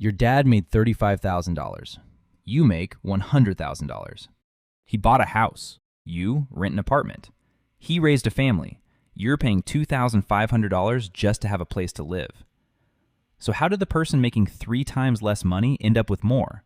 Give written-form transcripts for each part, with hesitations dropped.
Your dad made $35,000. You make $100,000. He bought a house. You rent an apartment. He raised a family. You're paying $2,500 just to have a place to live. So how did the person making 3 times less money end up with more?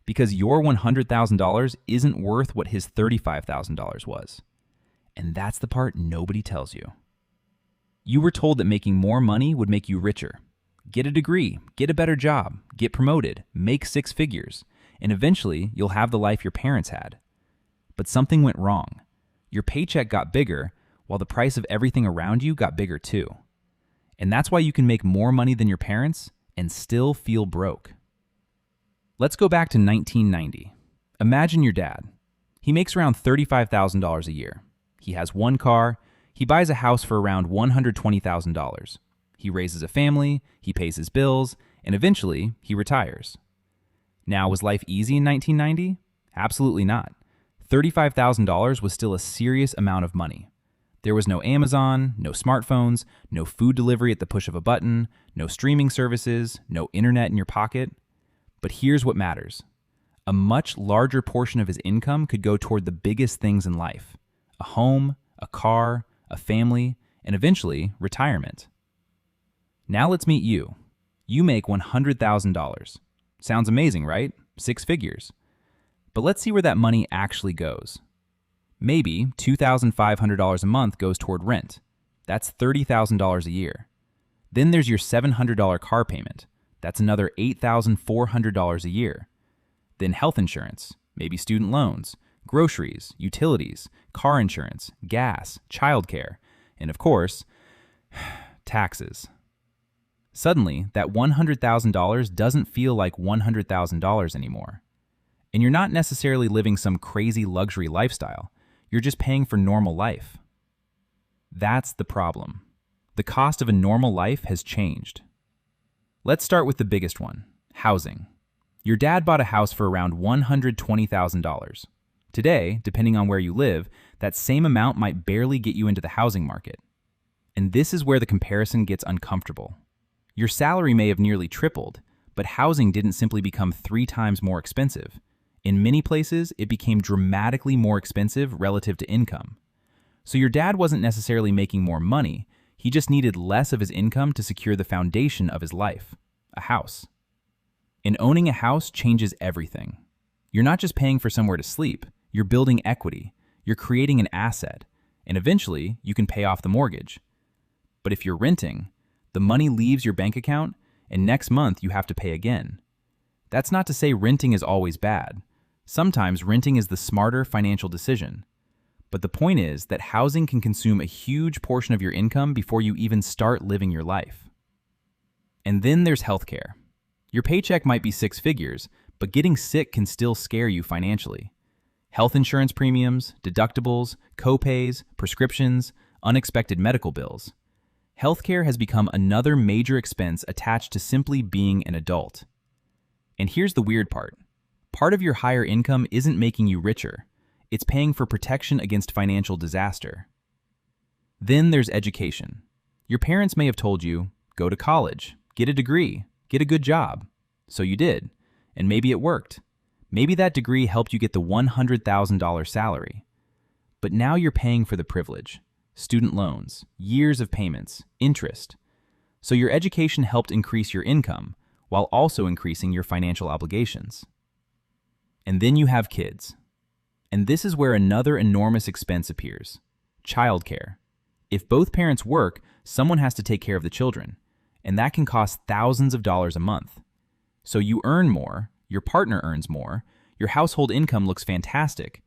Because your $100,000 isn't worth what his $35,000 was. And that's the part nobody tells you. You were told that making more money would make you richer. Get a degree, get a better job, get promoted, make 6 figures, and eventually you'll have the life your parents had. But something went wrong. Your paycheck got bigger, while the price of everything around you got bigger too. And that's why you can make more money than your parents and still feel broke. Let's go back to 1990. Imagine your dad. He makes around $35,000 a year. He has 1 car. He buys a house for around $120,000. He raises a family, he pays his bills, and eventually he retires. Now, was life easy in 1990? Absolutely not. $35,000 was still a serious amount of money. There was no Amazon, no smartphones, no food delivery at the push of a button, no streaming services, no internet in your pocket. But here's what matters. A much larger portion of his income could go toward the biggest things in life: a home, a car, a family, and eventually retirement. Now let's meet you. You make $100,000. Sounds amazing, right? 6 figures. But let's see where that money actually goes. Maybe $2,500 a month goes toward rent. That's $30,000 a year. Then there's your $700 car payment. That's another $8,400 a year. Then health insurance, maybe student loans, groceries, utilities, car insurance, gas, childcare, and of course, taxes. Suddenly, that $100,000 doesn't feel like $100,000 anymore. And you're not necessarily living some crazy luxury lifestyle. You're just paying for normal life. That's the problem. The cost of a normal life has changed. Let's start with the biggest one: housing. Your dad bought a house for around $120,000. Today, depending on where you live, that same amount might barely get you into the housing market. And this is where the comparison gets uncomfortable. Your salary may have nearly tripled, but housing didn't simply become 3 times more expensive. In many places, it became dramatically more expensive relative to income. So your dad wasn't necessarily making more money, he just needed less of his income to secure the foundation of his life: a house. And owning a house changes everything. You're not just paying for somewhere to sleep, you're building equity, you're creating an asset, and eventually you can pay off the mortgage. But if you're renting, the money leaves your bank account, and next month you have to pay again. That's not to say renting is always bad. Sometimes renting is the smarter financial decision. But the point is that housing can consume a huge portion of your income before you even start living your life. And then there's healthcare. Your paycheck might be 6 figures, but getting sick can still scare you financially. Health insurance premiums, deductibles, co-pays, prescriptions, unexpected medical bills. Healthcare has become another major expense attached to simply being an adult. And here's the weird part. Part of your higher income isn't making you richer. It's paying for protection against financial disaster. Then there's education. Your parents may have told you, go to college, get a degree, get a good job. So you did, and maybe it worked. Maybe that degree helped you get the $100,000 salary. But now you're paying for the privilege: student loans, years of payments, interest. So your education helped increase your income while also increasing your financial obligations. And then you have kids. And this is where another enormous expense appears: childcare. If both parents work, someone has to take care of the children, and that can cost thousands of dollars a month. So you earn more, your partner earns more, your household income looks fantastic,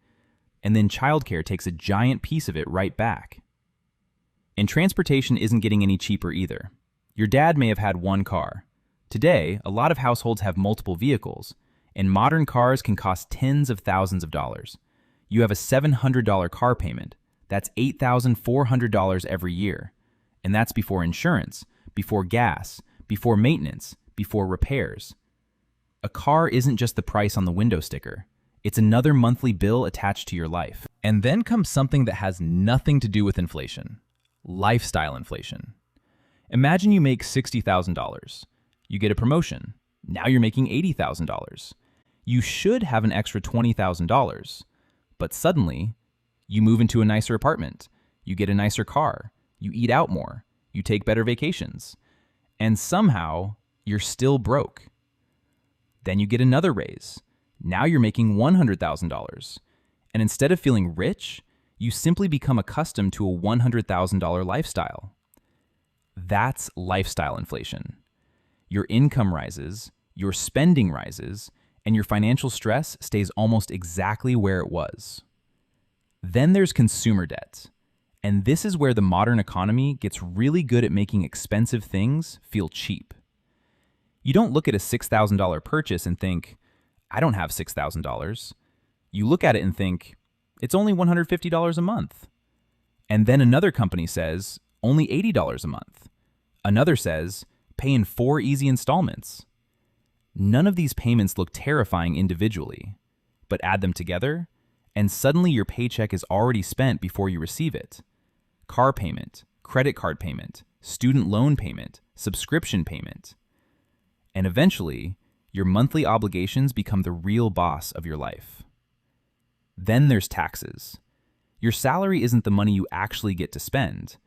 and then childcare takes a giant piece of it right back. And transportation isn't getting any cheaper either. Your dad may have had 1 car. Today, a lot of households have multiple vehicles, and modern cars can cost tens of thousands of dollars. You have a $700 car payment. That's $8,400 every year. And that's before insurance, before gas, before maintenance, before repairs. A car isn't just the price on the window sticker. It's another monthly bill attached to your life. And then comes something that has nothing to do with inflation: lifestyle inflation. Imagine you make $60,000. You get a promotion. Now you're making $80,000. You should have an extra $20,000, but suddenly you move into a nicer apartment, you get a nicer car, you eat out more, you take better vacations, and somehow you're still broke. Then you get another raise. Now you're making $100,000. And instead of feeling rich, you simply become accustomed to a $100,000 lifestyle. That's lifestyle inflation. Your income rises, your spending rises, and your financial stress stays almost exactly where it was. Then there's consumer debt. And this is where the modern economy gets really good at making expensive things feel cheap. You don't look at a $6,000 purchase and think, I don't have $6,000. You look at it and think, it's only $150 a month. And then another company says, only $80 a month. Another says, pay in 4 easy installments. None of these payments look terrifying individually, but add them together, and suddenly your paycheck is already spent before you receive it. Car payment, credit card payment, student loan payment, subscription payment. And eventually, your monthly obligations become the real boss of your life. Then there's taxes. Your salary isn't the money you actually get to spend.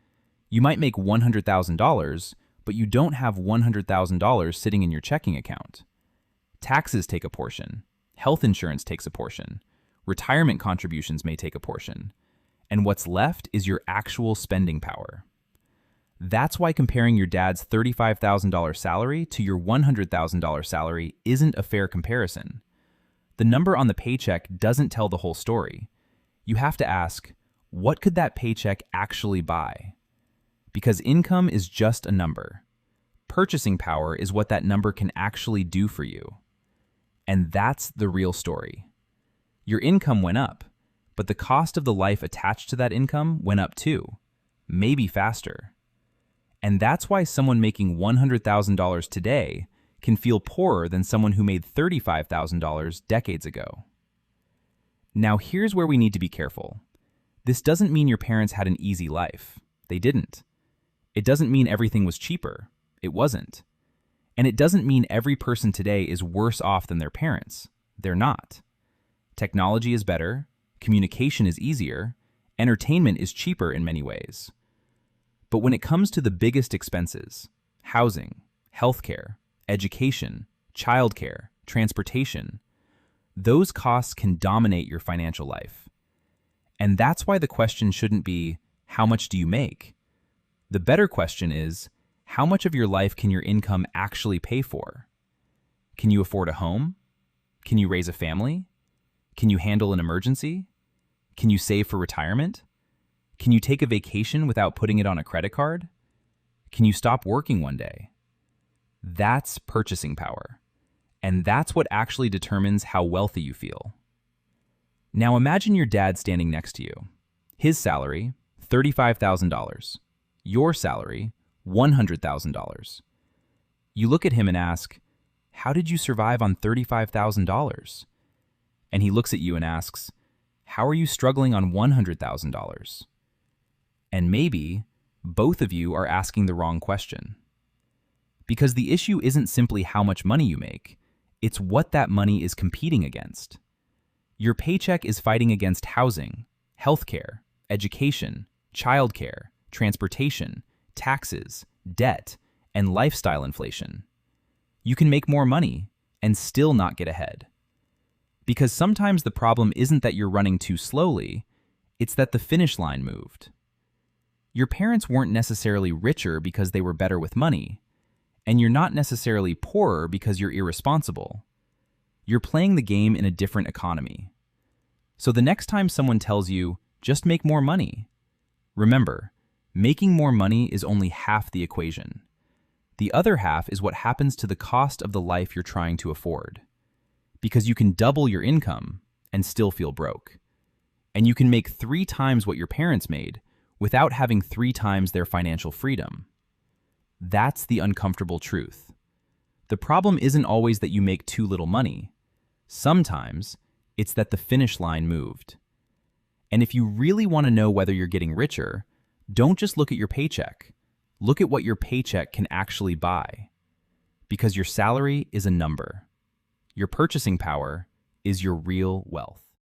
You might make $100,000, but you don't have $100,000 sitting in your checking account. Taxes take a portion. Health insurance takes a portion. Retirement contributions may take a portion. And what's left is your actual spending power. That's why comparing your dad's $35,000 salary to your $100,000 salary isn't a fair comparison. The number on the paycheck doesn't tell the whole story. You have to ask, what could that paycheck actually buy? Because income is just a number. Purchasing power is what that number can actually do for you. And that's the real story. Your income went up, but the cost of the life attached to that income went up too, maybe faster. And that's why someone making $100,000 today can feel poorer than someone who made $35,000 decades ago. Now here's where we need to be careful. This doesn't mean your parents had an easy life. They didn't. It doesn't mean everything was cheaper. It wasn't. And it doesn't mean every person today is worse off than their parents. They're not. Technology is better, communication is easier, entertainment is cheaper in many ways. But when it comes to the biggest expenses, housing, healthcare, education, childcare, transportation, those costs can dominate your financial life. And that's why the question shouldn't be, how much do you make? The better question is, how much of your life can your income actually pay for? Can you afford a home? Can you raise a family? Can you handle an emergency? Can you save for retirement? Can you take a vacation without putting it on a credit card? Can you stop working one day? That's purchasing power. And that's what actually determines how wealthy you feel. Now imagine your dad standing next to you. His salary, $35,000. Your salary, $100,000. You look at him and ask, how did you survive on $35,000? And he looks at you and asks, how are you struggling on $100,000? And maybe both of you are asking the wrong question. Because the issue isn't simply how much money you make, it's what that money is competing against. Your paycheck is fighting against housing, healthcare, education, childcare, transportation, taxes, debt, and lifestyle inflation. You can make more money and still not get ahead. Because sometimes the problem isn't that you're running too slowly, it's that the finish line moved. Your parents weren't necessarily richer because they were better with money, and you're not necessarily poorer because you're irresponsible. You're playing the game in a different economy. So the next time someone tells you, just make more money, remember, making more money is only half the equation. The other half is what happens to the cost of the life you're trying to afford. Because you can double your income and still feel broke. And you can make 3 times what your parents made without having 3 times their financial freedom. That's the uncomfortable truth. The problem isn't always that you make too little money. Sometimes it's that the finish line moved. And if you really want to know whether you're getting richer, don't just look at your paycheck. Look at what your paycheck can actually buy. Because your salary is a number. Your purchasing power is your real wealth.